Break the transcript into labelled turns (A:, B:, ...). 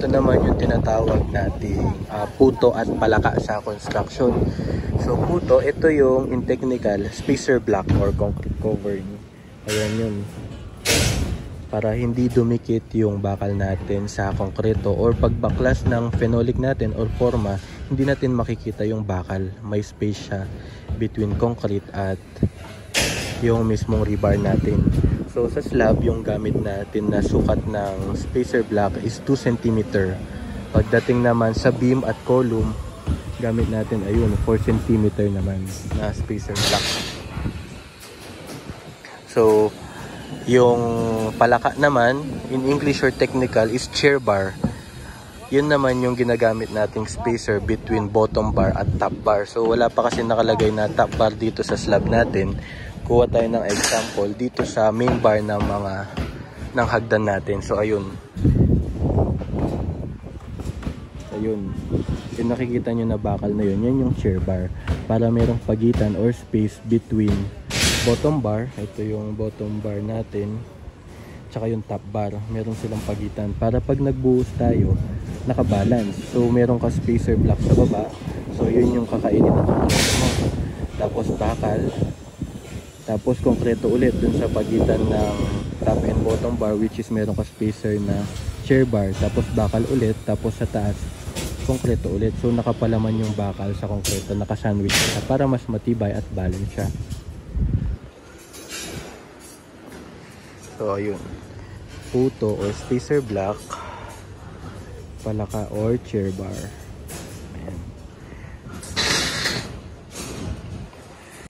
A: ito naman yung tinatawag nating puto at palaka sa construction. So puto, ito yung in technical spacer block or concrete covering. Ayan yun. Para hindi dumikit yung bakal natin sa konkreto or pagbaklas ng phenolic natin or forma, hindi natin makikita yung bakal. May space siya between concrete at yung mismong rebar natin. So sa slab, yung gamit natin na sukat ng spacer block is 2 cm. Pagdating naman sa beam at column, gamit natin ayun 4 cm naman na spacer block. So yung palaka naman, in English or technical, is chair bar. Yun naman yung ginagamit nating spacer between bottom bar at top bar. So wala pa kasi nakalagay na top bar dito sa slab natin. Kuha tayo ng example dito sa main bar ng hagdan natin. So ayun. Ayun. Yung nakikita nyo na bakal na yun, yan yung chair bar. Para merong pagitan or space between bottom bar, ito yung bottom bar natin, tsaka yung top bar, meron silang pagitan para pag nagbuhos tayo, nakabalance. So meron ka spacer block sa baba, so yun yung kakainin ng konkreto mo. Tapos bakal, tapos konkreto ulit dun sa pagitan ng top and bottom bar, which is meron ka spacer na chair bar, tapos bakal ulit, tapos sa taas konkreto ulit. So nakapalaman yung bakal sa konkreto, nakasandwich siya para mas matibay at balance siya. So ayun, puto or spacer block, palaka or chair bar.